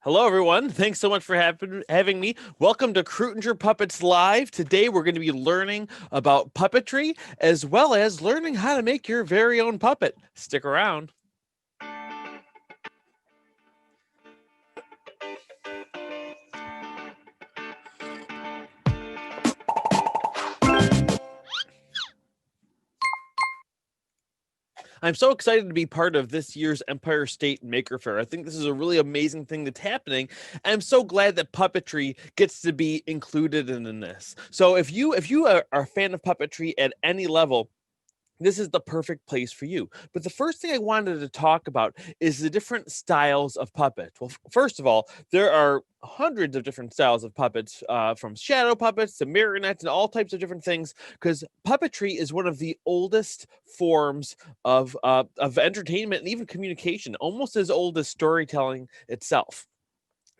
Hello, everyone. Thanks so much for having me. Welcome to Kreutinger Puppets Live. Today, we're going to be learning about puppetry as well as learning how to make your very own puppet. Stick around. I'm so excited to be part of this year's Empire State Maker Faire. I think this is a really amazing thing that's happening. I'm so glad that puppetry gets to be included in this. So if you are a fan of puppetry at any level, this is the perfect place for you. But the first thing I wanted to talk about is the different styles of puppet. Well, first of all, there are hundreds of different styles of puppets, from shadow puppets to marionettes and all types of different things, because puppetry is one of the oldest forms of entertainment and even communication, almost as old as storytelling itself.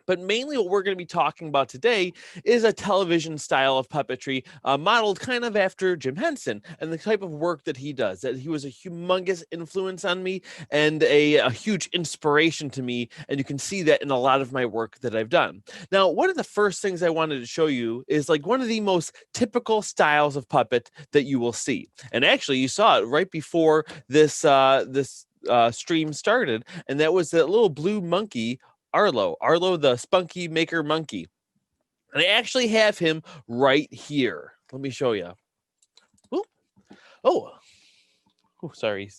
But mainly what we're going to be talking about today is a television style of puppetry, modeled kind of after Jim Henson and the type of work that he does. That he was a humongous influence on me and a huge inspiration to me. And you can see that in a lot of my work that I've done. Now, one of the first things I wanted to show you is like one of the most typical styles of puppet that you will see. And actually, you saw it right before this stream started, and that was that little blue monkey Arlo, the spunky maker monkey. And I actually have him right here. Let me show you. Oh, oh, sorry.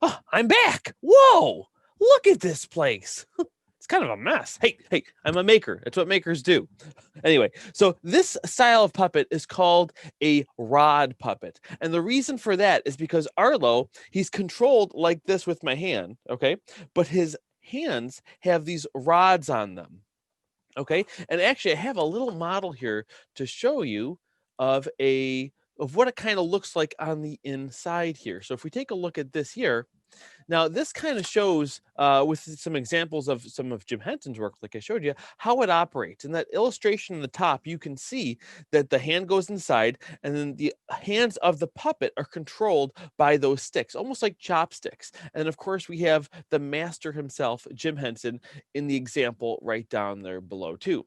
Oh, I'm back. Whoa, look at this place. It's kind of a mess. Hey, I'm a maker. That's what makers do. Anyway, so this style of puppet is called a rod puppet. And the reason for that is because Arlo, he's controlled like this with my hand, okay? But his hands have these rods on them. Okay, and actually I have a little model here to show you of what it kind of looks like on the inside here. So if we take a look at this here, now this kind of shows, with some examples of some of Jim Henson's work, like I showed you, how it operates. In that illustration in the top, you can see that the hand goes inside, and then the hands of the puppet are controlled by those sticks, almost like chopsticks. And of course, we have the master himself, Jim Henson, in the example right down there below too.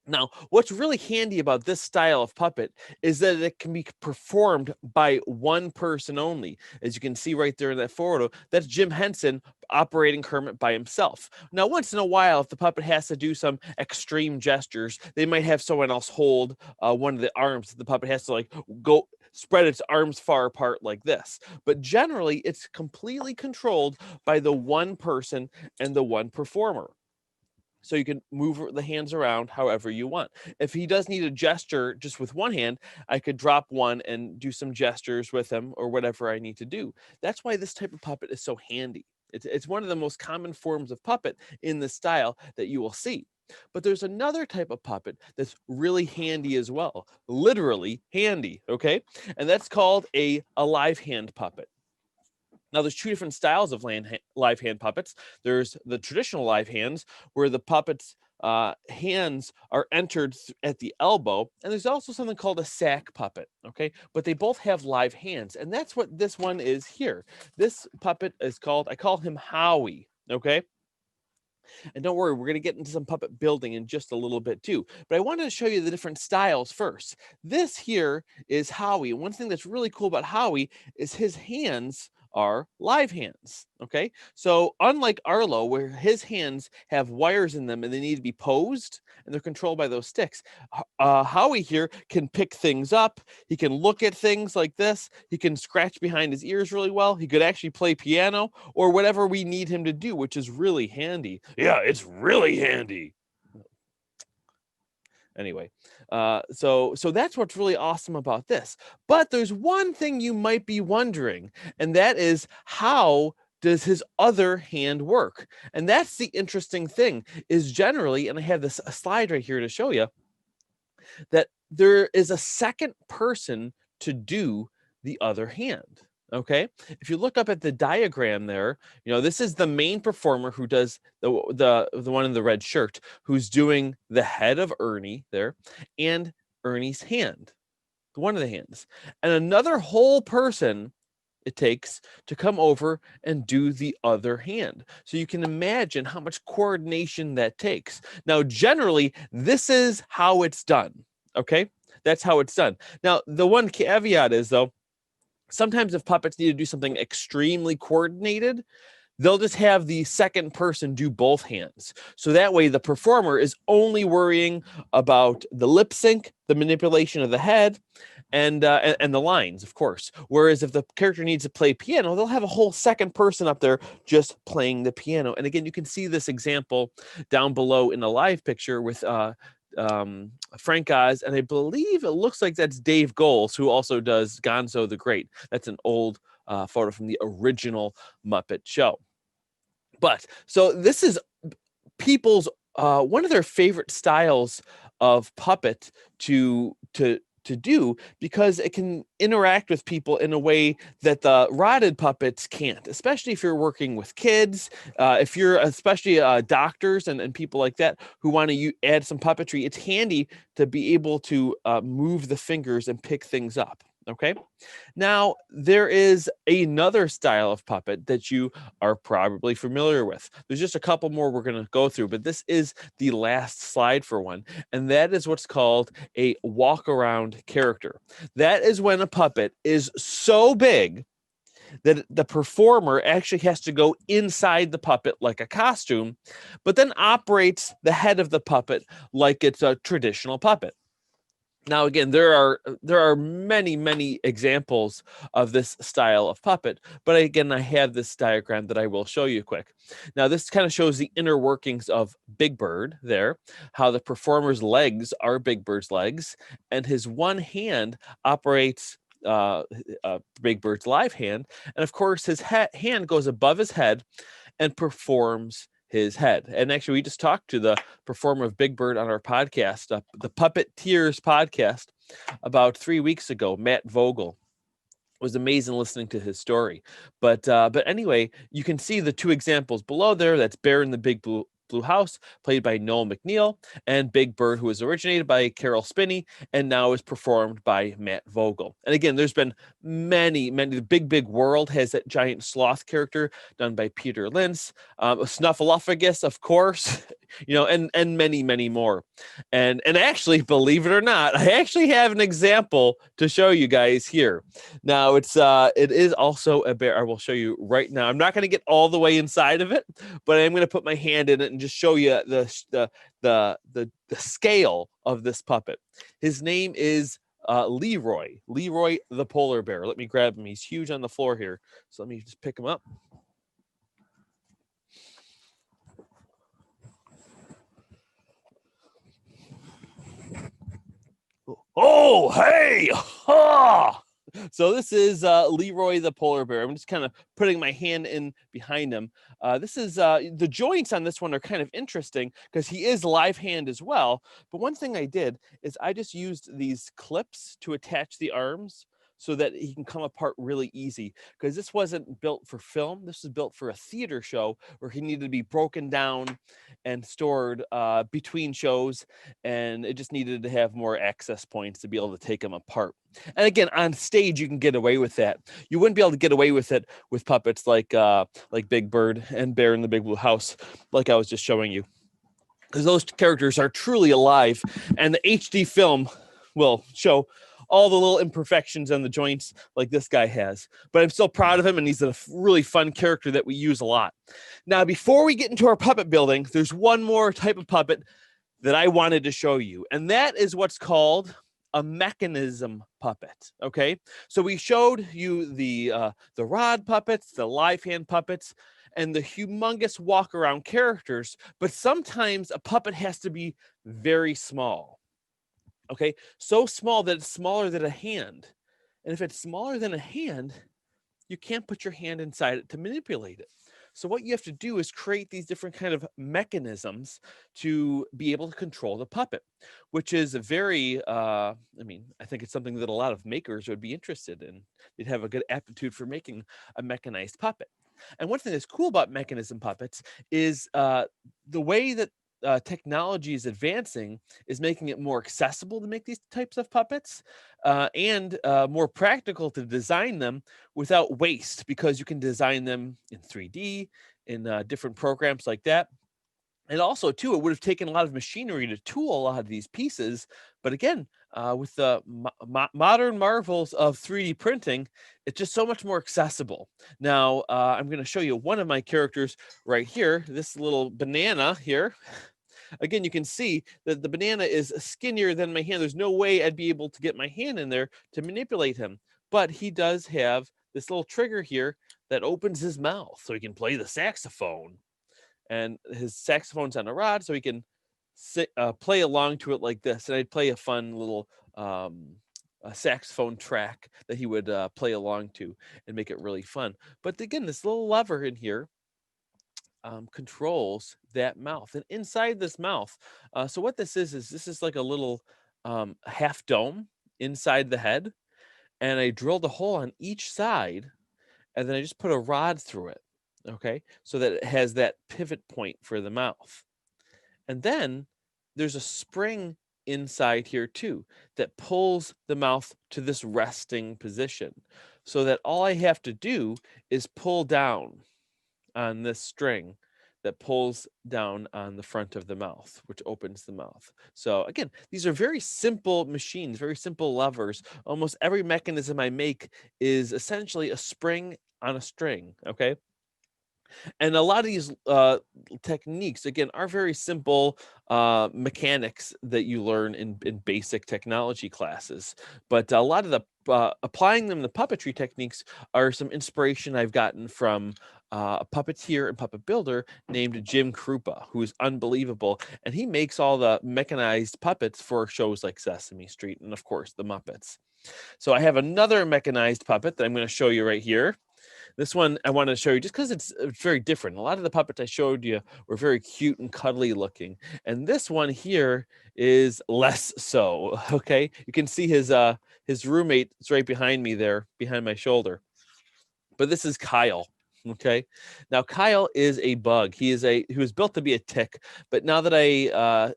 Now, what's really handy about this style of puppet is that it can be performed by one person only. As you can see right there in that photo, that's Jim Henson operating Kermit by himself. Now, once in a while, if the puppet has to do some extreme gestures, they might have someone else hold one of the arms. The puppet has to like go spread its arms far apart like this. But generally, it's completely controlled by the one person and the one performer. So you can move the hands around however you want. If he does need a gesture just with one hand, I could drop one and do some gestures with him or whatever I need to do. That's why this type of puppet is so handy. It's one of the most common forms of puppet in the style that you will see. But there's another type of puppet that's really handy as well, literally handy, okay? And that's called a live hand puppet. Now, there's two different styles of live hand puppets. There's the traditional live hands, where the puppet's hands are entered at the elbow, and there's also something called a sack puppet. Okay, but they both have live hands, and that's what this one is here. This puppet is called, I call him Howie. Okay. And don't worry, we're going to get into some puppet building in just a little bit too. But I wanted to show you the different styles first. This here is Howie. One thing that's really cool about Howie is his hands are live hands. Okay. So unlike Arlo, where his hands have wires in them and they need to be posed and they're controlled by those sticks, Howie here can pick things up. He can look at things like this. He can scratch behind his ears really well. He could actually play piano or whatever we need him to do, which is really handy. Yeah, it's really handy. Anyway, so that's what's really awesome about this. But there's one thing you might be wondering, and that is, how does his other hand work? And that's the interesting thing, is generally, and I have this a slide right here to show you, that there is a second person to do the other hand. Okay, if you look up at the diagram there, this is the main performer who does the one in the red shirt, who's doing the head of Ernie there, and Ernie's hand, one of the hands, and another whole person it takes to come over and do the other hand. So you can imagine how much coordination that takes. Now, generally, this is how it's done. Okay, that's how it's done. Now, the one caveat is, though, sometimes if puppets need to do something extremely coordinated, they'll just have the second person do both hands. So that way the performer is only worrying about the lip sync, the manipulation of the head, and the lines, of course. Whereas if the character needs to play piano, they'll have a whole second person up there just playing the piano. And again, you can see this example down below in the live picture with Frank Oz, and I believe it looks like that's Dave Goelz, who also does Gonzo the Great. That's an old photo from the original Muppet Show. But so this is people's one of their favorite styles of puppet to do, because it can interact with people in a way that the rotted puppets can't, especially if you're working with kids, if you're especially doctors and people like that who want to add some puppetry. It's handy to be able to move the fingers and pick things up. Okay. Now, there is another style of puppet that you are probably familiar with. There's just a couple more we're going to go through, but this is the last slide for one. And that is what's called a walk around character. That is when a puppet is so big that the performer actually has to go inside the puppet like a costume, but then operates the head of the puppet like it's a traditional puppet. Now, again, there are many examples of this style of puppet, but again, I have this diagram that I will show you quick. Now, this kind of shows the inner workings of Big Bird there, how the performer's legs are Big Bird's legs, and his one hand operates Big Bird's live hand, and of course, his hand goes above his head and performs his head. And actually, we just talked to the performer of Big Bird on our podcast, the Puppeteers podcast, about 3 weeks ago, Matt Vogel. It was amazing listening to his story. But anyway, you can see the two examples below there. That's Bear in the Big Blue House, played by Noel McNeil, and Big Bird, who was originated by Carol Spinney and now is performed by Matt Vogel. And again, there's been many. The Big World has that giant sloth character done by Peter Lintz, Snuffleupagus, of course, and many more. And actually, believe it or not, I actually have an example to show you guys here. Now, it is also a bear. I will show you right now. I'm not going to get all the way inside of it, but I'm going to put my hand in it and just show you the scale of this puppet. His name is Leroy the polar bear. Let me grab him. He's huge on the floor here. So let me just pick him up. Oh, hey! Ha! So this is Leroy the polar bear. I'm just kind of putting my hand in behind him. This is the joints on this one are kind of interesting because he is live hand as well. But one thing I did is I just used these clips to attach the arms so that he can come apart really easy, because this wasn't built for film. This was built for a theater show where he needed to be broken down and stored between shows, and it just needed to have more access points to be able to take them apart. And again, on stage, you can get away with that. You wouldn't be able to get away with it with puppets like Big Bird and Bear in the Big Blue House, like I was just showing you, because those characters are truly alive, and the HD film will show all the little imperfections on the joints like this guy has. But I'm still proud of him, and he's a really fun character that we use a lot. Now, before we get into our puppet building, there's one more type of puppet that I wanted to show you, and that is what's called a mechanism puppet. Okay, so we showed you the rod puppets, the live hand puppets, and the humongous walk around characters, but sometimes a puppet has to be very small. Okay, so small that it's smaller than a hand. And if it's smaller than a hand, you can't put your hand inside it to manipulate it. So what you have to do is create these different kind of mechanisms to be able to control the puppet, which is a very, I think it's something that a lot of makers would be interested in. They'd have a good aptitude for making a mechanized puppet. And one thing that's cool about mechanism puppets is the way that technology is advancing is making it more accessible to make these types of puppets and more practical to design them without waste, because you can design them in 3D, in different programs like that. And also, too, it would have taken a lot of machinery to tool a lot of these pieces. But again, with the modern marvels of 3D printing, it's just so much more accessible. Now, I'm going to show you one of my characters right here, this little banana here. Again, you can see that the banana is skinnier than my hand. There's no way I'd be able to get my hand in there to manipulate him. But he does have this little trigger here that opens his mouth so he can play the saxophone. And his saxophone's on a rod, so he can play along to it like this. And I'd play a fun little a saxophone track that he would play along to and make it really fun. But again, this little lever in here controls that mouth. And inside this mouth, so what this is like a little half dome inside the head. And I drilled a hole on each side, and then I just put a rod through it. Okay, so that it has that pivot point for the mouth. And then there's a spring inside here too that pulls the mouth to this resting position, so that all I have to do is pull down on this string that pulls down on the front of the mouth, which opens the mouth. So again, these are very simple machines, very simple levers. Almost every mechanism I make is essentially a spring on a string, okay? And a lot of these techniques, again, are very simple mechanics that you learn in basic technology classes. But a lot of the applying them, the puppetry techniques, are some inspiration I've gotten from a puppeteer and puppet builder named Jim Krupa, who is unbelievable. And he makes all the mechanized puppets for shows like Sesame Street and, of course, the Muppets. So I have another mechanized puppet that I'm going to show you right here. This one I wanted to show you just because it's very different. A lot of the puppets I showed you were very cute and cuddly looking. And this one here is less so, okay? You can see his roommate is right behind me there, behind my shoulder. But this is Kyle. Okay. Now Kyle is a bug. He was built to be a tick, but now that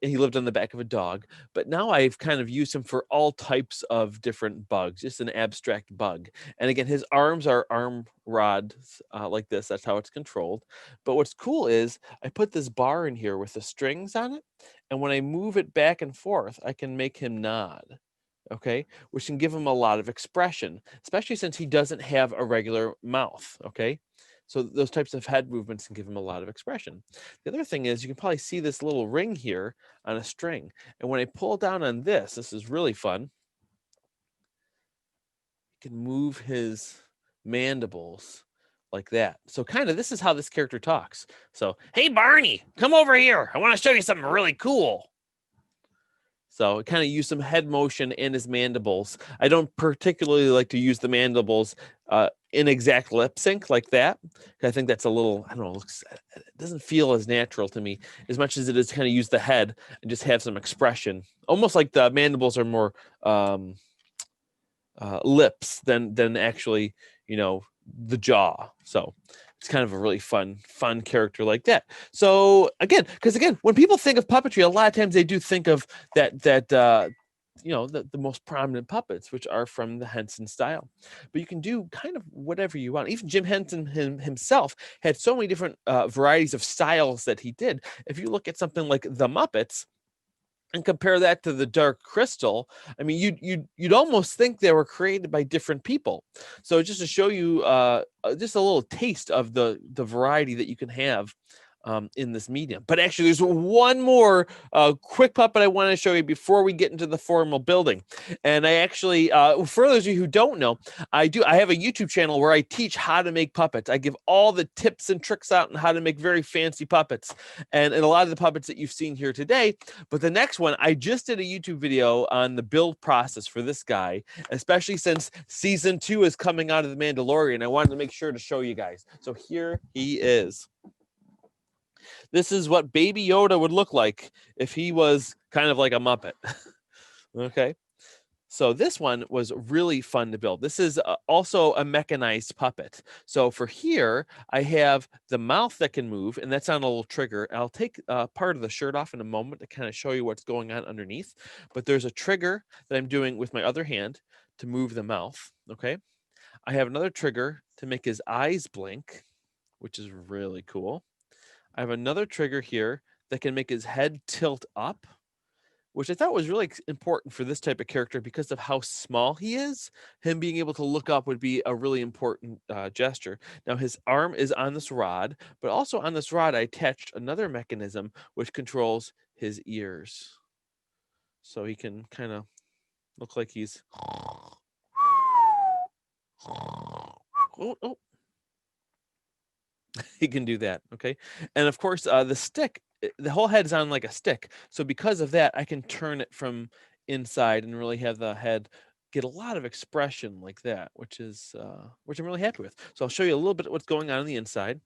he lived on the back of a dog, but now I've kind of used him for all types of different bugs, just an abstract bug. And again, his arms are arm rods like this. That's how it's controlled. But what's cool is I put this bar in here with the strings on it. And when I move it back and forth, I can make him nod. Okay, which can give him a lot of expression, especially since he doesn't have a regular mouth. Okay, so those types of head movements can give him a lot of expression. The other thing is you can probably see this little ring here on a string. And when I pull down on this is really fun. You can move his mandibles like that. So kind of this is how this character talks. So, hey, Barney, come over here. I want to show you something really cool. So it kind of use some head motion and his mandibles. I don't particularly like to use the mandibles in exact lip sync like that. I think that's a little, I don't know, it doesn't feel as natural to me as much as it is kind of use the head and just have some expression. Almost like the mandibles are more lips than actually, the jaw. So it's kind of a really fun character like that. So again, when people think of puppetry, a lot of times they do think of the most prominent puppets, which are from the Henson style. But you can do kind of whatever you want. Even Jim Henson himself had so many different varieties of styles that he did. If you look at something like the Muppets and compare that to the Dark Crystal, I mean, you'd almost think they were created by different people. So just to show you just a little taste of the variety that you can have in this medium. But actually, there's one more quick puppet I want to show you before we get into the formal building. And I actually, for those of you who don't know, I have a YouTube channel where I teach how to make puppets. I give all the tips and tricks out on how to make very fancy puppets. And a lot of the puppets that you've seen here today. But the next one, I just did a YouTube video on the build process for this guy, especially since season 2 is coming out of The Mandalorian. I wanted to make sure to show you guys. So here he is. This is what Baby Yoda would look like if he was kind of like a Muppet. Okay. So this one was really fun to build. This is also a mechanized puppet. So for here, I have the mouth that can move, and that's on a little trigger. I'll take part of the shirt off in a moment to kind of show you what's going on underneath. But there's a trigger that I'm doing with my other hand to move the mouth, okay? I have another trigger to make his eyes blink, which is really cool. I have another trigger here that can make his head tilt up, which I thought was really important for this type of character because of how small he is. Him being able to look up would be a really important gesture. Now, his arm is on this rod, but also on this rod, I attached another mechanism which controls his ears. So he can kind of look like he's. Oh, he can do that. Okay. And of course, the stick, the whole head is on like a stick. So because of that, I can turn it from inside and really have the head get a lot of expression like that, which I'm really happy with. So I'll show you a little bit of what's going on the inside.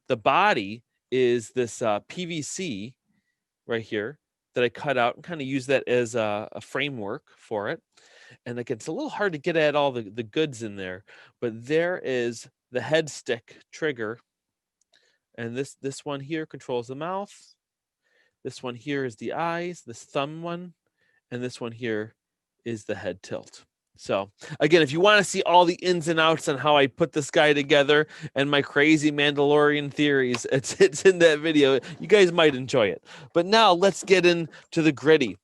The body is this PVC right here that I cut out and kind of use that as a framework for it. And like it's a little hard to get at all the goods in there, but there is the head stick trigger. And this one here controls the mouth. This one here is the eyes, this thumb one, and this one here is the head tilt. So again, if you want to see all the ins and outs on how I put this guy together and my crazy Mandalorian theories, it's in that video. You guys might enjoy it. But now let's get into the gritty.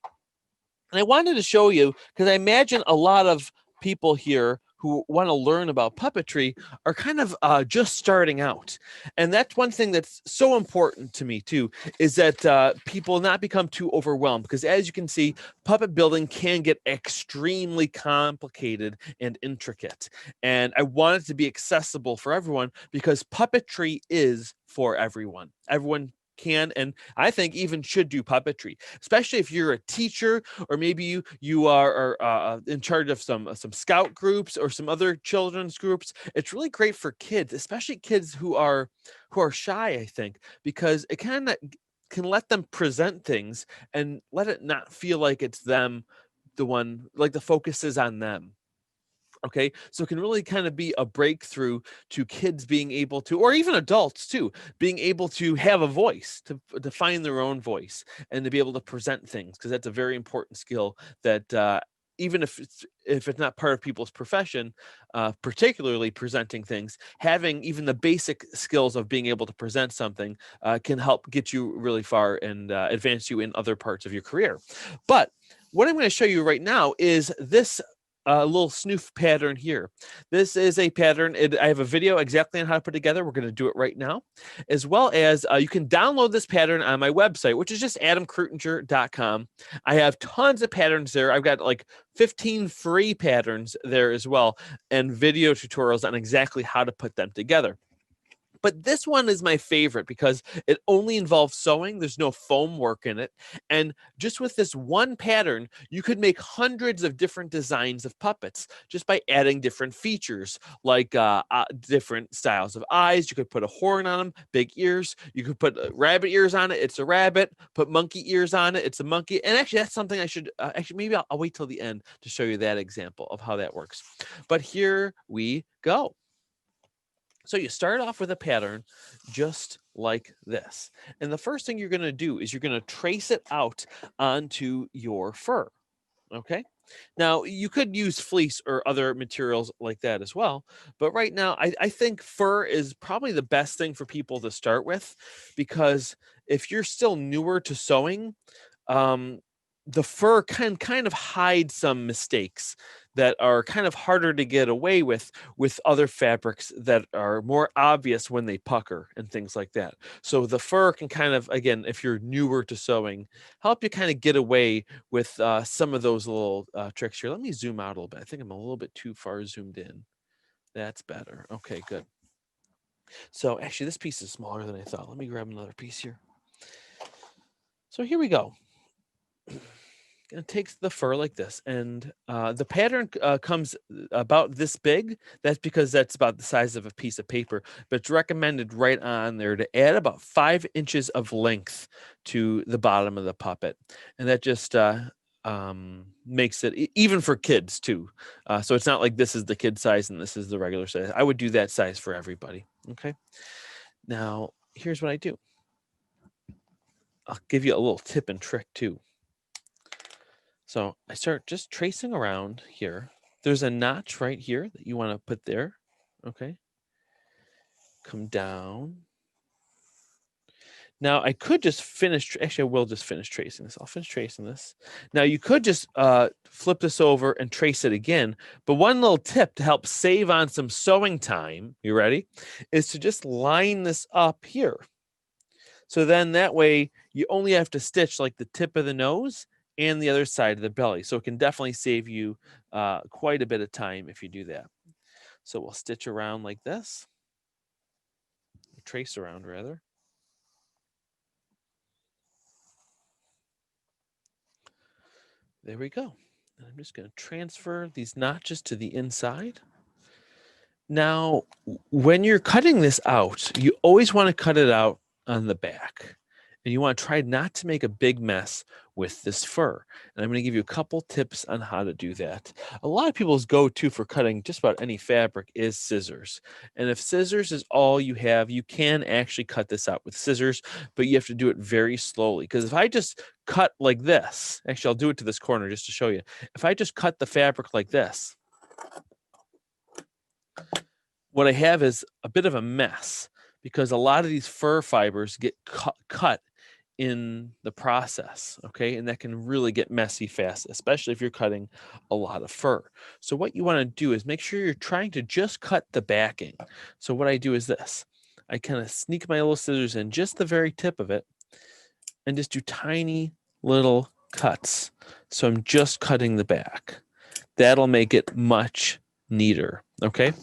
And I wanted to show you, because I imagine a lot of people here who want to learn about puppetry are kind of just starting out. And that's one thing that's so important to me too, is that people not become too overwhelmed, because as you can see, puppet building can get extremely complicated and intricate. And I want it to be accessible for everyone, because puppetry is for everyone. Everyone can and I think even should do puppetry, especially if you're a teacher, or maybe you are in charge of some scout groups or some other children's groups. It's really great for kids, especially kids who are shy, I think, because it kind of can let them present things and let it not feel like it's them, the one, like the focus is on them. Okay, so it can really kind of be a breakthrough to kids being able to, or even adults too, being able to have a voice, to find their own voice and to be able to present things, because that's a very important skill that even if it's not part of people's profession, particularly presenting things, having even the basic skills of being able to present something can help get you really far and advance you in other parts of your career. But what I'm going to show you right now is this little snoof pattern here. This is a pattern. I have a video exactly on how to put it together. We're going to do it right now, as well as you can download this pattern on my website, which is just adamkreutinger.com. I have tons of patterns there. I've got like 15 free patterns there as well, and video tutorials on exactly how to put them together. But this one is my favorite because it only involves sewing. There's no foam work in it. And just with this one pattern, you could make hundreds of different designs of puppets just by adding different features, like different styles of eyes. You could put a horn on them, big ears. You could put rabbit ears on it. It's a rabbit. Put monkey ears on it. It's a monkey. And actually, that's something I should, maybe I'll wait till the end to show you that example of how that works. But here we go. So you start off with a pattern just like this. And the first thing you're going to do is you're going to trace it out onto your fur. Okay. Now, you could use fleece or other materials like that as well. But right now, I think fur is probably the best thing for people to start with, because if you're still newer to sewing, the fur can kind of hide some mistakes that are kind of harder to get away with other fabrics that are more obvious when they pucker and things like that. So the fur can kind of, again, if you're newer to sewing, help you kind of get away with some of those little tricks here. Let me zoom out a little bit. I think I'm a little bit too far zoomed in. That's better. Okay, good. So actually, this piece is smaller than I thought. Let me grab another piece here. So here we go. It takes the fur like this, and the pattern comes about this big. That's because that's about the size of a piece of paper, but it's recommended right on there to add about 5 inches of length to the bottom of the puppet. And that just makes it even for kids too. So it's not like this is the kid size and this is the regular size. I would do that size for everybody. Okay. Now here's what I do. I'll give you a little tip and trick too. So I start just tracing around here. There's a notch right here that you want to put there. Okay. Come down. Now I could just finish, actually I will just finish tracing this. I'll finish tracing this. Now you could just flip this over and trace it again. But one little tip to help save on some sewing time, you ready, is to just line this up here. So then that way you only have to stitch like the tip of the nose and the other side of the belly. So it can definitely save you quite a bit of time if you do that. So we'll stitch around like this, trace around rather. There we go. And I'm just going to transfer these notches to the inside. Now, when you're cutting this out, you always want to cut it out on the back. And you want to try not to make a big mess with this fur. And I'm going to give you a couple tips on how to do that. A lot of people's go-to for cutting just about any fabric is scissors. And if scissors is all you have, you can actually cut this out with scissors, but you have to do it very slowly. Because if I just cut like this, actually I'll do it to this corner just to show you. If I just cut the fabric like this, what I have is a bit of a mess because a lot of these fur fibers get cut in the process, okay? And that can really get messy fast, especially if you're cutting a lot of fur. So what you want to do is make sure you're trying to just cut the backing. So what I do is this. I kind of sneak my little scissors in just the very tip of it and just do tiny little cuts. So I'm just cutting the back. That'll make it much neater, okay?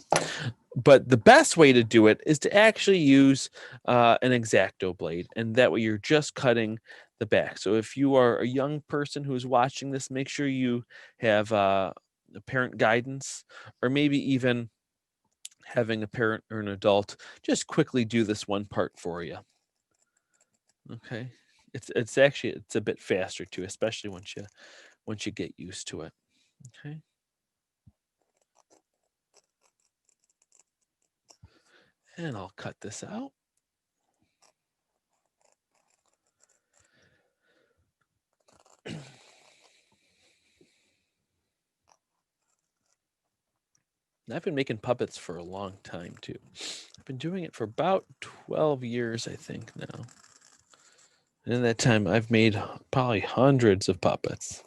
But the best way to do it is to actually use an X-Acto blade, and that way you're just cutting the back. So if you are a young person who's watching this, make sure you have parent guidance, or maybe even having a parent or an adult just quickly do this one part for you. Okay, it's actually it's a bit faster too, especially once you get used to it. Okay. And I'll cut this out. I've been making puppets for a long time too. I've been doing it for about 12 years, I think now. And in that time, I've made probably hundreds of puppets.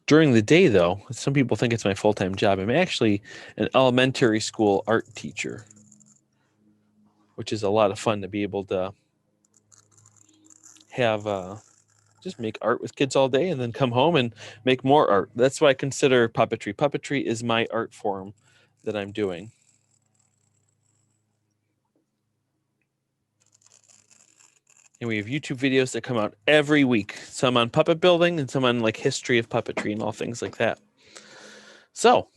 During the day, though, some people think it's my full-time job. I'm actually an elementary school art teacher, which is a lot of fun to be able to have just make art with kids all day and then come home and make more art. That's what I consider puppetry. Puppetry is my art form that I'm doing. And we have YouTube videos that come out every week, some on puppet building and some on like history of puppetry and all things like that. So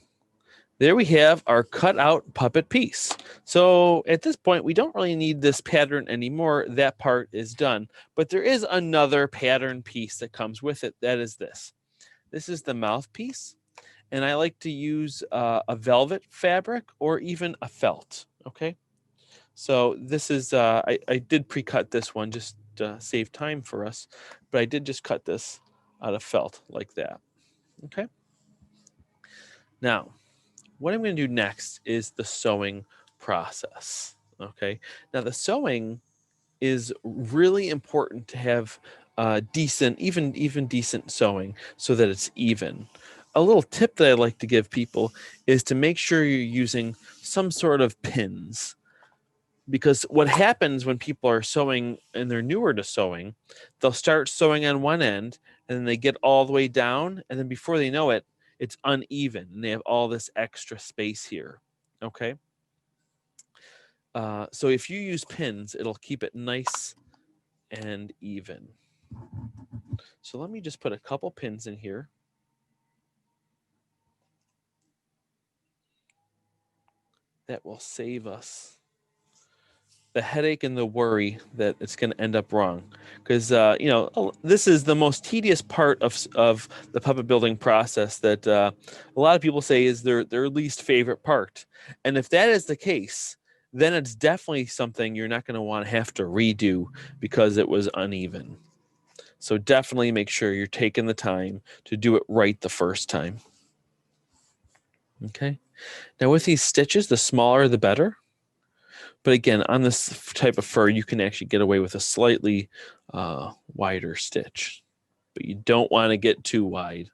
there we have our cut out puppet piece. So at this point, we don't really need this pattern anymore. That part is done. But there is another pattern piece that comes with it. That is this. This is the mouthpiece. And I like to use a velvet fabric or even a felt. Okay. So this is, I did pre-cut this one just to save time for us, but I did just cut this out of felt like that. Okay. Now, what I'm going to do next is the sewing process. Okay. Now the sewing is really important to have decent, even decent sewing so that it's even. A little tip that I like to give people is to make sure you're using some sort of pins. Because what happens when people are sewing and they're newer to sewing, they'll start sewing on one end and then they get all the way down. And then before they know it, it's uneven and they have all this extra space here. Okay. So if you use pins, it'll keep it nice and even. So let me just put a couple pins in here. That will save us the headache and the worry that it's going to end up wrong, because this is the most tedious part of the puppet building process that a lot of people say is their least favorite part. And if that is the case, then it's definitely something you're not going to want to have to redo because it was uneven. So definitely make sure you're taking the time to do it right the first time. Okay. Now with these stitches, the smaller the better. But again, on this type of fur, you can actually get away with a slightly wider stitch, but you don't want to get too wide.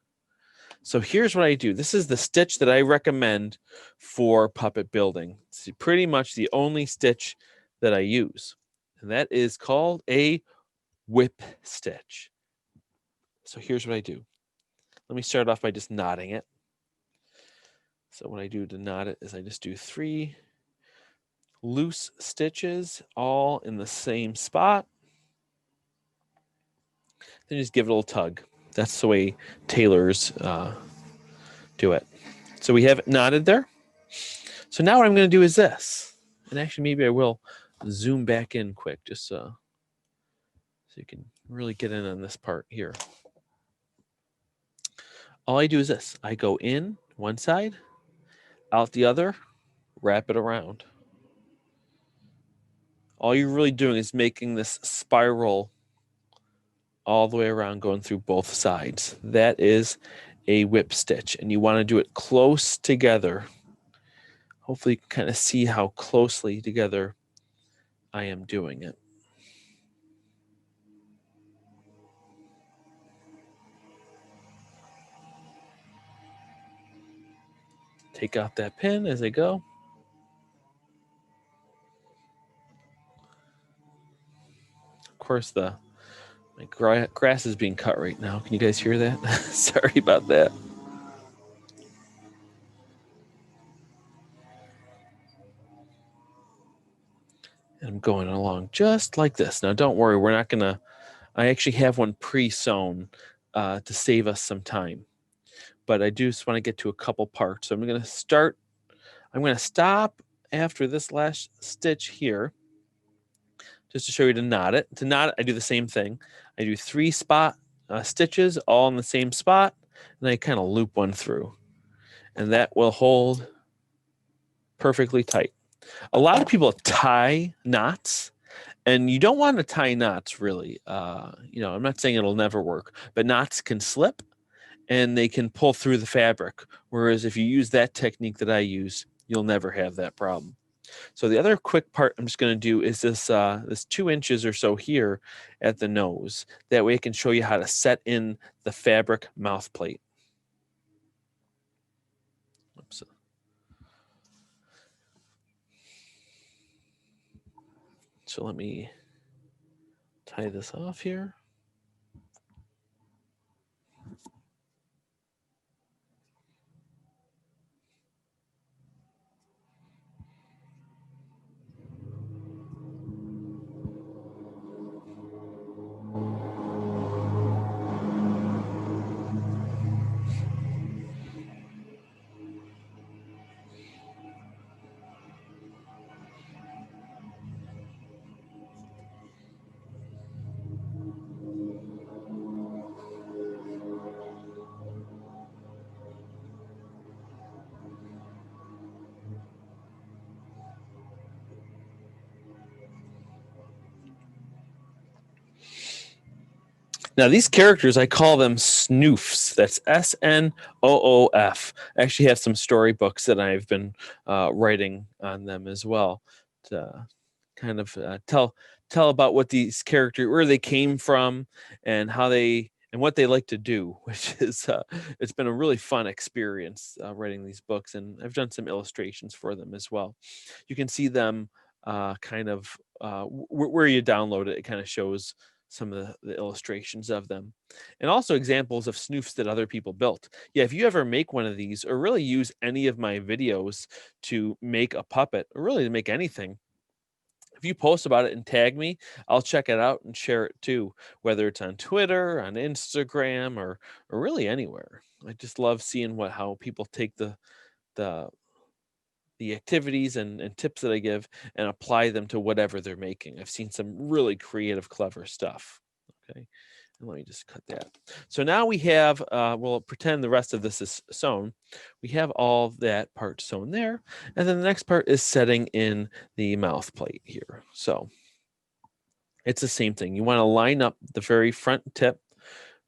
So here's what I do. This is the stitch that I recommend for puppet building. It's pretty much the only stitch that I use, and that is called a whip stitch. So here's what I do. Let me start off by just knotting it. So what I do to knot it is I just do 3 loose stitches all in the same spot. Then just give it a little tug. That's the way tailors do it. So we have it knotted there. So now what I'm going to do is this. And actually, maybe I will zoom back in quick just so you can really get in on this part here. All I do is this. I go in one side, out the other, wrap it around. All you're really doing is making this spiral all the way around, going through both sides. That is a whip stitch, and you want to do it close together. Hopefully you can kind of see how closely together I am doing it. Take out that pin as I go. Of course, my grass is being cut right now. Can you guys hear that? Sorry about that. And I'm going along just like this. Now, don't worry. We're not going to... I actually have one pre-sewn to save us some time. But I do just want to get to a couple parts. So I'm going to start... I'm going to stop after this last stitch here, just to show you to knot it. To knot it, I do the same thing. I do 3 stitches all in the same spot, and I kind of loop one through. And that will hold perfectly tight. A lot of people tie knots, and you don't want to tie knots really. I'm not saying it'll never work, but knots can slip and they can pull through the fabric. Whereas if you use that technique that I use, you'll never have that problem. So the other quick part I'm just going to do is this 2 inches or so here at the nose. That way I can show you how to set in the fabric mouth plate. Oops. So let me tie this off here. Now, these characters, I call them Snoofs. That's Snoof. I actually have some storybooks that I've been writing on them as well to kind of tell about what these characters, where they came from, and how they and what they like to do. Which is, it's been a really fun experience writing these books, and I've done some illustrations for them as well. You can see them where you download it. It kind of shows some of the illustrations of them, and also examples of Snoofs that other people built. Yeah, if you ever make one of these, or really use any of my videos to make a puppet, or really to make anything, if you post about it and tag me, I'll check it out and share it too, whether it's on Twitter, on Instagram, or really anywhere. I just love seeing how people take the the activities and tips that I give and apply them to whatever they're making. I've seen some really creative, clever stuff. Okay, and let me just cut that. So now we have, we'll pretend the rest of this is sewn. We have all that part sewn there. And then the next part is setting in the mouth plate here. So it's the same thing. You want to line up the very front tip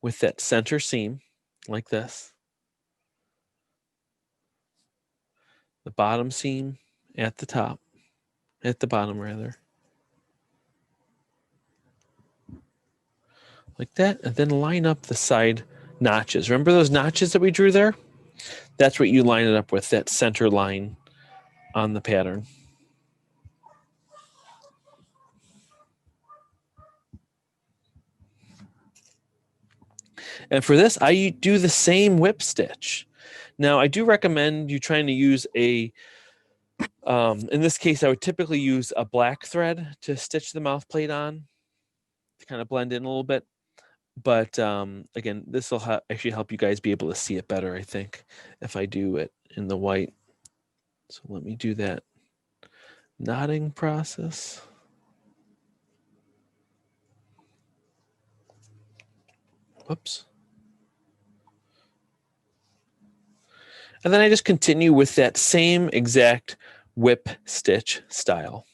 with that center seam like this. The bottom seam at the top, at the bottom rather. Like that, and then line up the side notches. Remember those notches that we drew there? That's what you line it up with, that center line on the pattern. And for this, I do the same whip stitch. Now, I do recommend you trying to use a, in this case, I would typically use a black thread to stitch the mouth plate on to kind of blend in a little bit. But again, this will actually help you guys be able to see it better, I think, if I do it in the white. So let me do that knotting process. Whoops. And then I just continue with that same exact whip stitch style.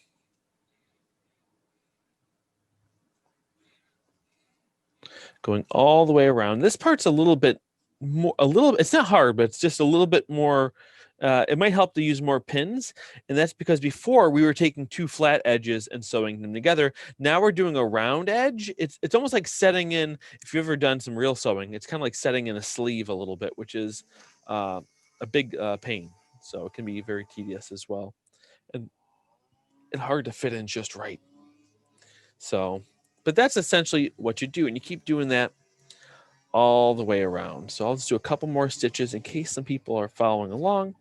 Going all the way around. This part's a little bit more, it's not hard, but it's just a little bit more, it might help to use more pins. And that's because before we were taking two flat edges and sewing them together. Now we're doing a round edge. It's almost like setting in, if you've ever done some real sewing, it's kind of like setting in a sleeve a little bit, which is a big pain. So it can be very tedious as well. And hard to fit in just right. So, but that's essentially what you do. And you keep doing that all the way around. So I'll just do a couple more stitches in case some people are following along.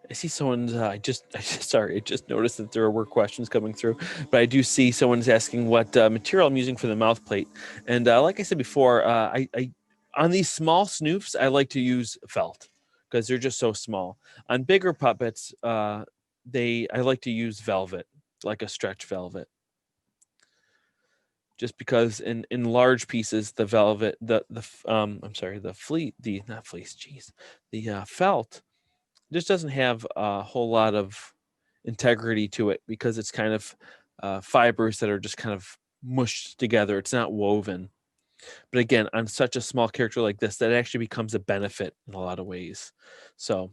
I see someone's, I just noticed that there were questions coming through, but I do see someone's asking what material I'm using for the mouth plate. And like I said before, I on these small Snoofs, I like to use felt because they're just so small. On bigger puppets, I like to use velvet, like a stretch velvet. Just because in large pieces, the velvet, the felt just doesn't have a whole lot of integrity to it because it's kind of fibers that are just kind of mushed together. It's not woven. But again, on such a small character like this, that actually becomes a benefit in a lot of ways. So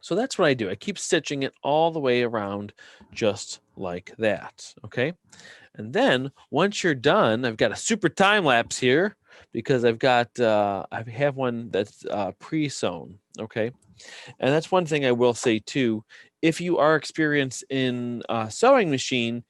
that's what I do. I keep stitching it all the way around just like that. Okay. And then once you're done, I've got a super time lapse here because I have one that's pre-sewn. Okay. And that's one thing I will say too. If you are experienced in a sewing machine,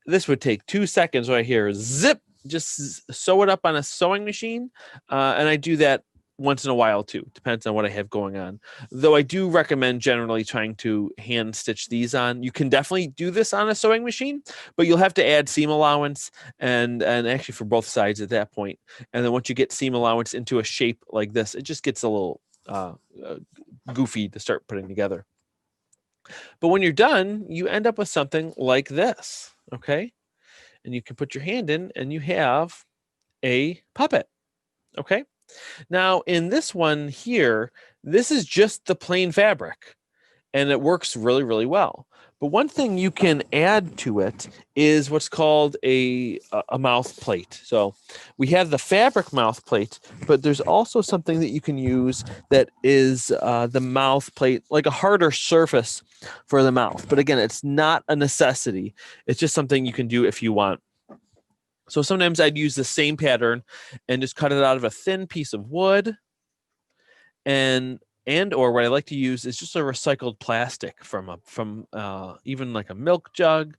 this would take 2 seconds right here. Zip, just sew it up on a sewing machine. And I do that once in a while too. Depends on what I have going on. Though I do recommend generally trying to hand stitch these on. You can definitely do this on a sewing machine, but you'll have to add seam allowance and actually for both sides at that point. And then once you get seam allowance into a shape like this, it just gets a little goofy to start putting together. But when you're done, you end up with something like this, okay? And you can put your hand in and you have a puppet, okay? Now, in this one here, this is just the plain fabric, and it works really, really well. But one thing you can add to it is what's called a mouth plate. So we have the fabric mouth plate, but there's also something that you can use that is the mouth plate, like a harder surface for the mouth. But again, it's not a necessity. It's just something you can do if you want. So sometimes I'd use the same pattern and just cut it out of a thin piece of wood and And or what I like to use is just a recycled plastic from even like a milk jug,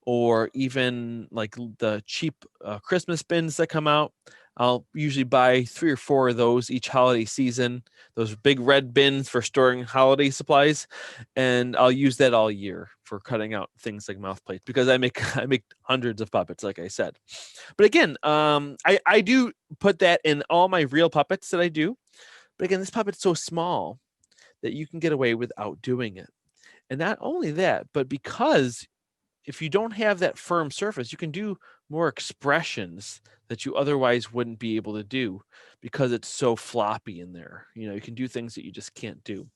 or even like the cheap Christmas bins that come out. I'll usually buy 3 or 4 of those each holiday season, those big red bins for storing holiday supplies, and I'll use that all year for cutting out things like mouth plates, because I make I make hundreds of puppets, like I said. But again, I do put that in all my real puppets that I do. But again, this puppet's so small that you can get away without doing it. And not only that, but because if you don't have that firm surface, you can do more expressions that you otherwise wouldn't be able to do because it's so floppy in there. You can do things that you just can't do.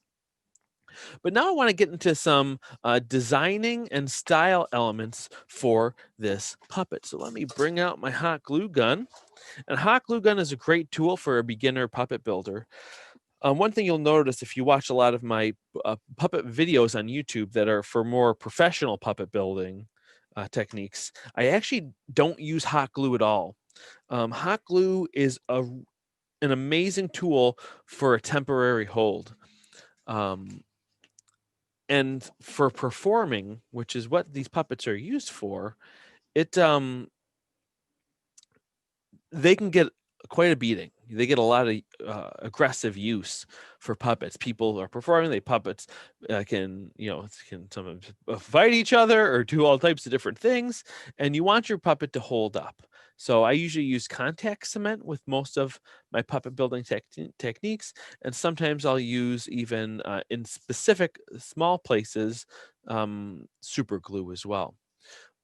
But now I want to get into some designing and style elements for this puppet. So let me bring out my hot glue gun. And hot glue gun is a great tool for a beginner puppet builder. One thing you'll notice if you watch a lot of my puppet videos on YouTube that are for more professional puppet building techniques, I actually don't use hot glue at all. Hot glue is an amazing tool for a temporary hold. And for performing, which is what these puppets are used for, they can get quite a beating. They get a lot of aggressive use for puppets. People are performing. Puppets can sometimes fight each other or do all types of different things, and you want your puppet to hold up. So I usually use contact cement with most of my puppet building techniques, and sometimes I'll use even in specific small places super glue as well.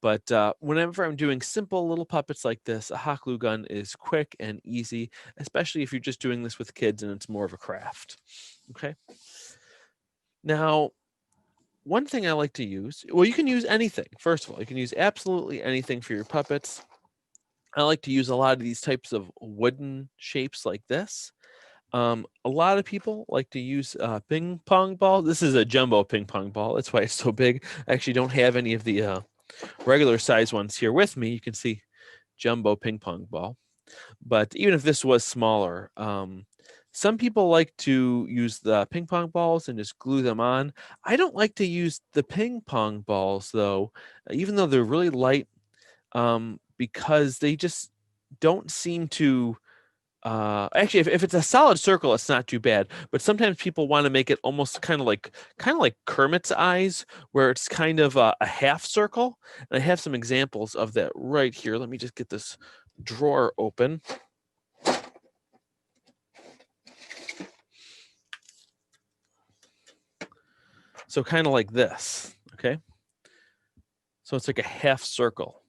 But whenever I'm doing simple little puppets like this, a hot glue gun is quick and easy, especially if you're just doing this with kids and it's more of a craft. Okay. Now, one thing I like to use, well, you can use anything. First of all, you can use absolutely anything for your puppets. I like to use a lot of these types of wooden shapes like this. A lot of people like to use ping pong ball. This is a jumbo ping pong ball. That's why it's so big. I actually don't have any of the regular size ones here with me. You can see jumbo ping pong ball. But even if this was smaller, some people like to use the ping pong balls and just glue them on. I don't like to use the ping pong balls though, even though they're really light, because they just don't seem to actually, if it's a solid circle, it's not too bad. But sometimes people want to make it almost kind of like Kermit's eyes, where it's kind of a half circle. And I have some examples of that right here. Let me just get this drawer open. So kind of like this, okay? So it's like a half circle.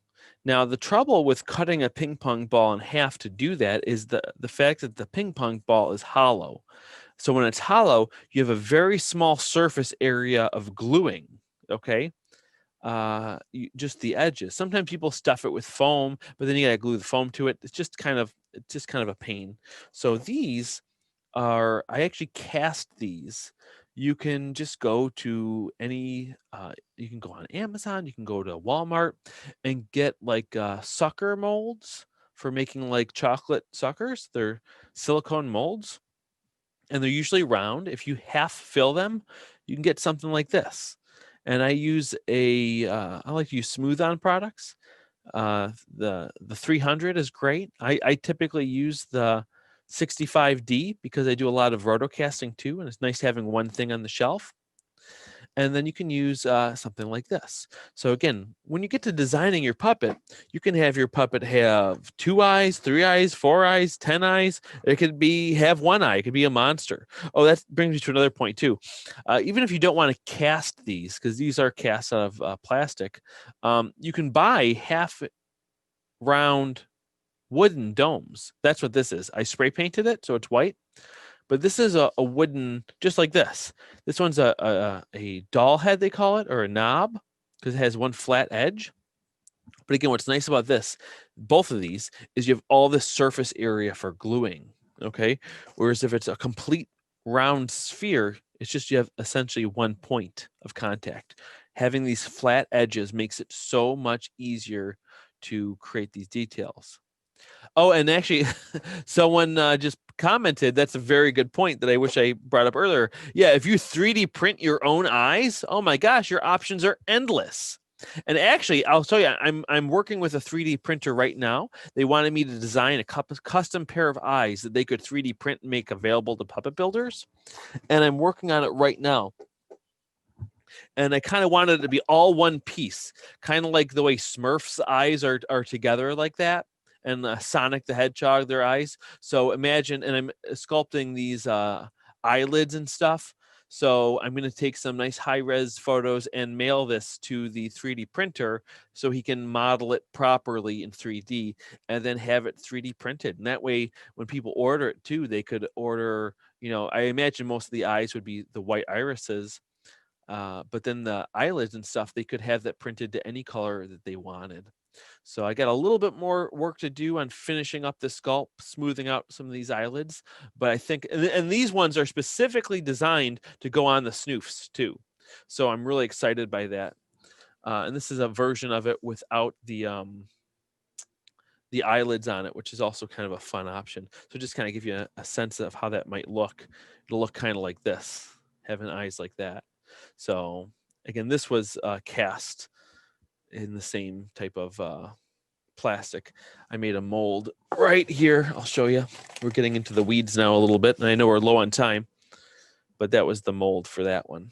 Now, the trouble with cutting a ping pong ball in half to do that is the fact that the ping pong ball is hollow. So when it's hollow, you have a very small surface area of gluing, okay? Just the edges. Sometimes people stuff it with foam, but then you gotta glue the foam to it. It's just kind of a pain. So these I actually cast these. You can just go to any, you can go on Amazon, you can go to Walmart and get like sucker molds for making like chocolate suckers. They're silicone molds and they're usually round. If you half fill them, you can get something like this. And I like to use smooth on products. The 300 is great. I typically use the 65D because I do a lot of rotocasting too, and it's nice having one thing on the shelf. And then you can use something like this. So again, when you get to designing your puppet, you can have your puppet have 2 eyes, 3 eyes, 4 eyes, 10 eyes. It could have 1 eye. It could be a monster. Oh, that brings me to another point too. Even if you don't want to cast these, because these are cast out of plastic, you can buy half round wooden domes. That's what this is. I spray painted it so it's white. But this is a wooden, just like this. This one's a doll head, they call it, or a knob, because it has one flat edge. But again, what's nice about both of these, is you have all this surface area for gluing, okay? Whereas if it's a complete round sphere, it's just you have essentially one point of contact. Having these flat edges makes it so much easier to create these details. Oh, and actually, someone just commented, that's a very good point that I wish I brought up earlier. Yeah, if you 3D print your own eyes, oh my gosh, your options are endless. And actually, I'll tell you, I'm working with a 3D printer right now. They wanted me to design a custom pair of eyes that they could 3D print and make available to puppet builders. And I'm working on it right now. And I kind of wanted it to be all one piece, kind of like the way Smurfs' eyes are together like that, and Sonic the Hedgehog, their eyes. So imagine, and I'm sculpting these eyelids and stuff. So I'm going to take some nice high-res photos and mail this to the 3D printer so he can model it properly in 3D and then have it 3D printed. And that way, when people order it too, they could order, I imagine most of the eyes would be the white irises. But then the eyelids and stuff, they could have that printed to any color that they wanted. So I got a little bit more work to do on finishing up the sculpt, smoothing out some of these eyelids. But I think, and these ones are specifically designed to go on the Snoofs too. So I'm really excited by that. And this is a version of it without the eyelids on it, which is also kind of a fun option. So just kind of give you a sense of how that might look. It'll look kind of like this, having eyes like that. So again, this was cast in the same type of plastic. I made a mold right here. I'll show you. We're getting into the weeds now a little bit, and I know we're low on time, but that was the mold for that one.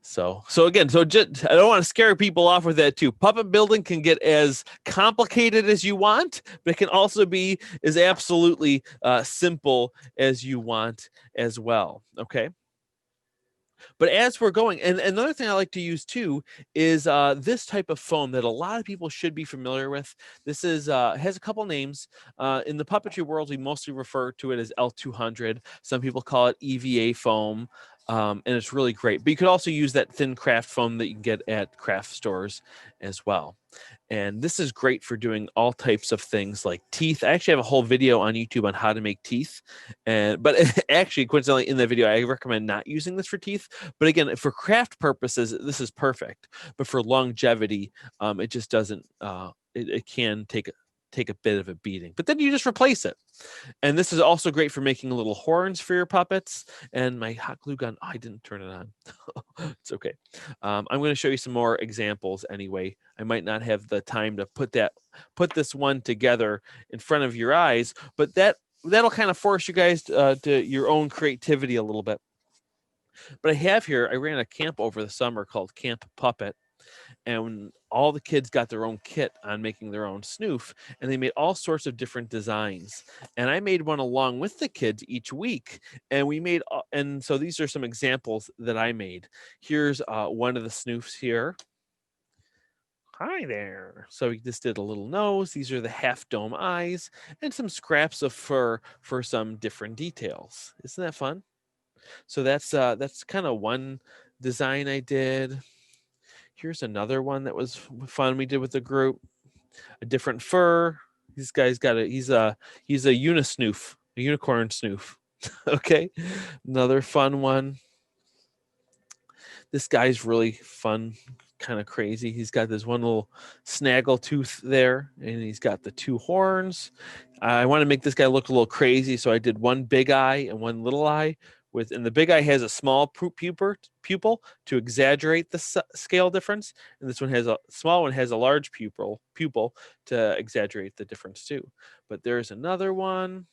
So again, just, I don't want to scare people off with that too. Puppet building can get as complicated as you want, but it can also be as absolutely simple as you want as well. Okay. But as we're going, and another thing I like to use too is this type of foam that a lot of people should be familiar with. This is has a couple names. In the puppetry world, we mostly refer to it as L200. Some people call it EVA foam. And it's really great. But you could also use that thin craft foam that you can get at craft stores as well. And this is great for doing all types of things like teeth. I actually have a whole video on YouTube on how to make teeth. But actually, coincidentally, in the video, I recommend not using this for teeth. But again, for craft purposes, this is perfect. But for longevity, it just doesn't, it can take a bit of a beating. But then you just replace it. And this is also great for making little horns for your puppets. And my hot glue gun, I didn't turn it on. It's okay. I'm going to show you some more examples anyway. I might not have the time to put this one together in front of your eyes, but that'll kind of force you guys to your own creativity a little bit. But I have here, I ran a camp over the summer called Camp Puppet. And all the kids got their own kit on making their own snoof, and they made all sorts of different designs. And I made one along with the kids each week, and we made, and so these are some examples that I made. Here's one of the snoofs here. Hi there. So we just did a little nose. These are the half dome eyes and some scraps of fur for some different details. Isn't that fun? So that's kind of one design I did. Here's another one that was fun we did with the group. A different fur. This guy's got he's a unisnoof, a unicorn snoof. Okay. Another fun one. This guy's really fun, kind of crazy. He's got this one little snaggle tooth there, and he's got the two horns. I want to make this guy look a little crazy, so I did one big eye and one little eye. And the big eye has a small pupil to exaggerate the scale difference, and this one has a small one has a large pupil to exaggerate the difference too. But there's another one.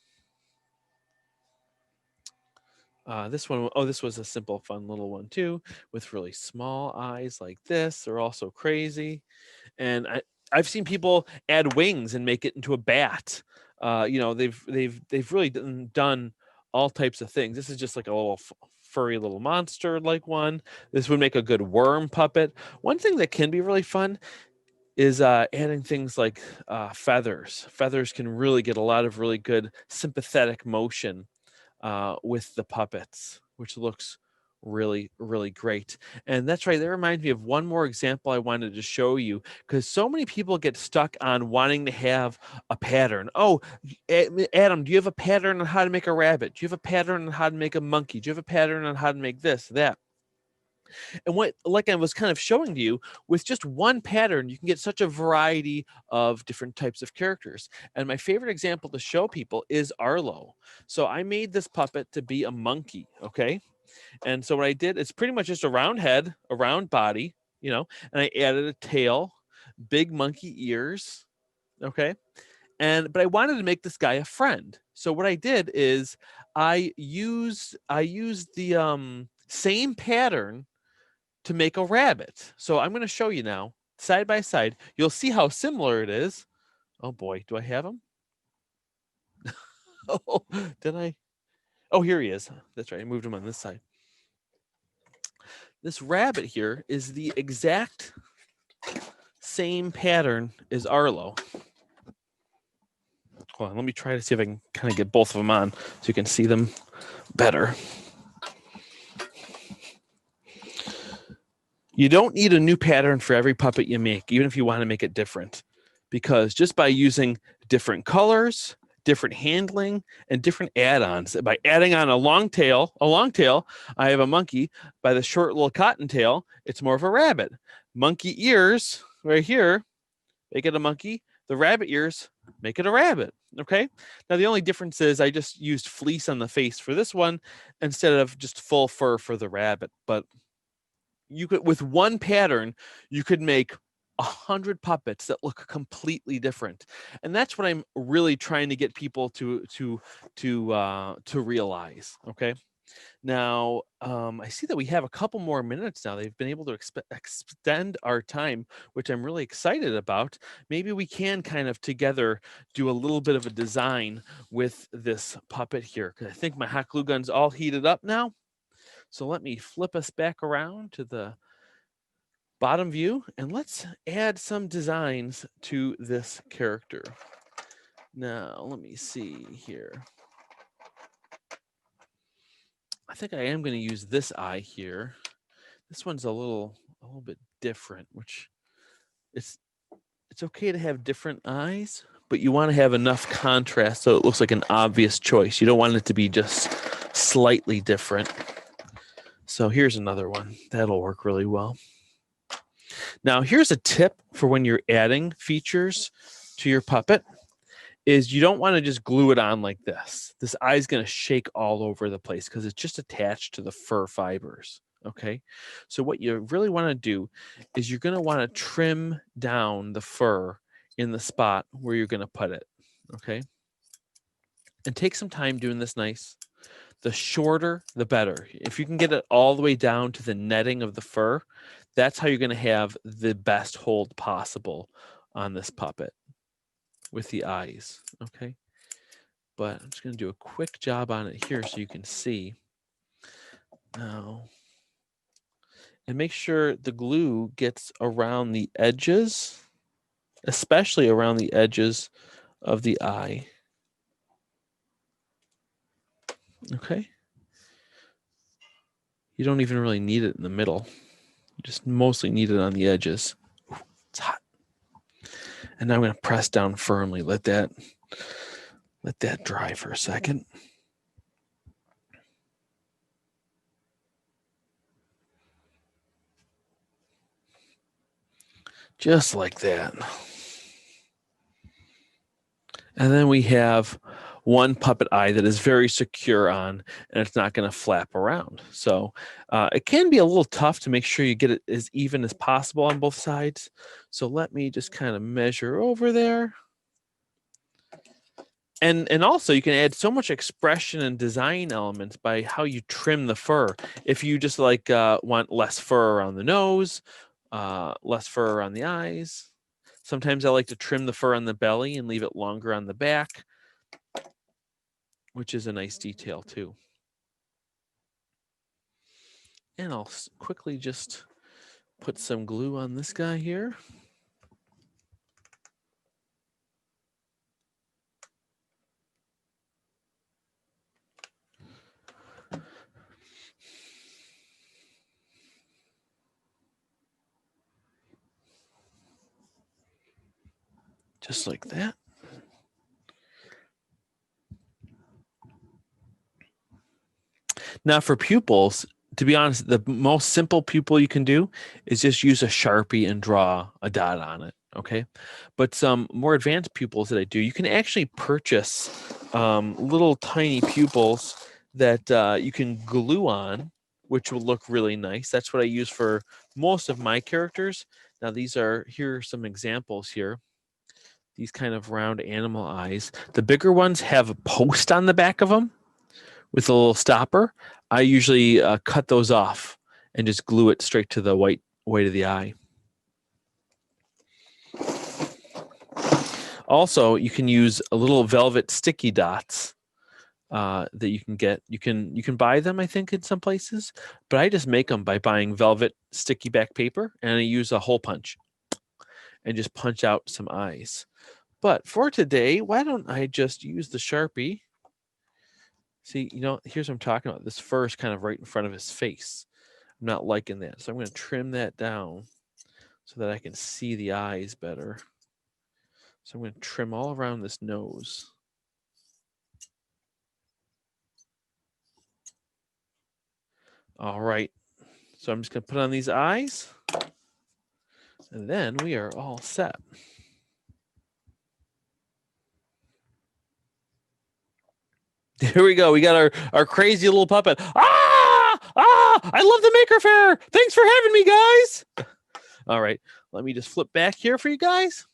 This one, this was a simple, fun little one too, with really small eyes like this. They're also crazy, and I've seen people add wings and make it into a bat. They've really done all types of things. This is just like a little furry little monster like one. This would make a good worm puppet. One thing that can be really fun is adding things like feathers. Feathers can really get a lot of really good sympathetic motion with the puppets, which looks really, really great. And that's right. That reminds me of one more example I wanted to show you, because so many people get stuck on wanting to have a pattern. Oh, Adam, do you have a pattern on how to make a rabbit? Do you have a pattern on how to make a monkey? Do you have a pattern on how to make this, that? And what, like I was kind of showing to you, with just one pattern, you can get such a variety of different types of characters. And my favorite example to show people is Arlo. So I made this puppet to be a monkey, okay? And so what I did, it's pretty much just a round head, a round body, you know, and I added a tail, big monkey ears, okay? But I wanted to make this guy a friend. So what I did is I used the same pattern to make a rabbit. So I'm going to show you now, side by side. You'll see how similar it is. Oh boy, do I have him? Oh, did I? Oh, here he is. That's right. I moved him on this side. This rabbit here is the exact same pattern as Arlo. Hold on, let me try to see if I can kind of get both of them on so you can see them better. You don't need a new pattern for every puppet you make, even if you want to make it different, because just by using different colors, different handling, and different add-ons, by adding on a long tail, I have a monkey. By the short little cottontail, it's more of a rabbit. Monkey ears right here, make it a monkey. The rabbit ears, make it a rabbit. Okay. Now the only difference is I just used fleece on the face for this one instead of just full fur for the rabbit. But you could, with one pattern, you could make 100 puppets that look completely different, and that's what I'm really trying to get people to realize. Okay. Now, I see that we have a couple more minutes now. They've been able to extend our time, which I'm really excited about. Maybe we can kind of together do a little bit of a design with this puppet here, because I think my hot glue gun's all heated up now. So let me flip us back around to the bottom view, and let's add some designs to this character. Now, let me see here. I think I am going to use this eye here. This one's a little bit different, which it's okay to have different eyes, but you want to have enough contrast so it looks like an obvious choice. You don't want it to be just slightly different. So here's another one. That'll work really well. Now, here's a tip for when you're adding features to your puppet. Is you don't want to just glue it on like this. This eye is going to shake all over the place because it's just attached to the fur fibers. Okay. So what you really want to do is you're going to want to trim down the fur in the spot where you're going to put it. Okay. And take some time doing this nice. The shorter, the better. If you can get it all the way down to the netting of the fur, that's how you're going to have the best hold possible on this puppet with the eyes. Okay. But I'm just going to do a quick job on it here so you can see. Now, and make sure the glue gets around the edges, especially around the edges of the eye. Okay. You don't even really need it in the middle. You just mostly need it on the edges. Ooh, it's hot. And now I'm going to press down firmly. Let that dry for a second. Just like that. And then we have one puppet eye that is very secure on, and it's not going to flap around. So it can be a little tough to make sure you get it as even as possible on both sides. So let me just kind of measure over there. And also you can add so much expression and design elements by how you trim the fur. If you just like want less fur around the nose, less fur around the eyes. Sometimes I like to trim the fur on the belly and leave it longer on the back, which is a nice detail too. And I'll quickly just put some glue on this guy here. Just like that. Now for pupils, to be honest, the most simple pupil you can do is just use a Sharpie and draw a dot on it. Okay. But some more advanced pupils that I do, you can actually purchase little tiny pupils that you can glue on, which will look really nice. That's what I use for most of my characters. Now, here are some examples here. These kind of round animal eyes. The bigger ones have a post on the back of them with a little stopper. I usually cut those off and just glue it straight to the white of the eye. Also, you can use a little velvet sticky dots that you can get. You can buy them, I think, in some places, but I just make them by buying velvet sticky back paper, and I use a hole punch and just punch out some eyes. But for today, why don't I just use the Sharpie? See, here's what I'm talking about. This fur is kind of right in front of his face. I'm not liking that. So I'm going to trim that down so that I can see the eyes better. So I'm going to trim all around this nose. All right. So I'm just going to put on these eyes. And then we are all set. Here we go. We got our crazy little puppet. I love the Maker Faire. Thanks for having me, guys. All right. Let me just flip back here for you guys.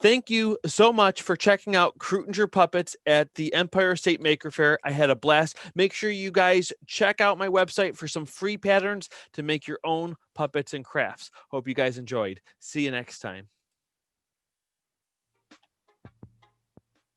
Thank you so much for checking out Kreutinger Puppets at the Empire State Maker Faire. I had a blast. Make sure you guys check out my website for some free patterns to make your own puppets and crafts. Hope you guys enjoyed. See you next time.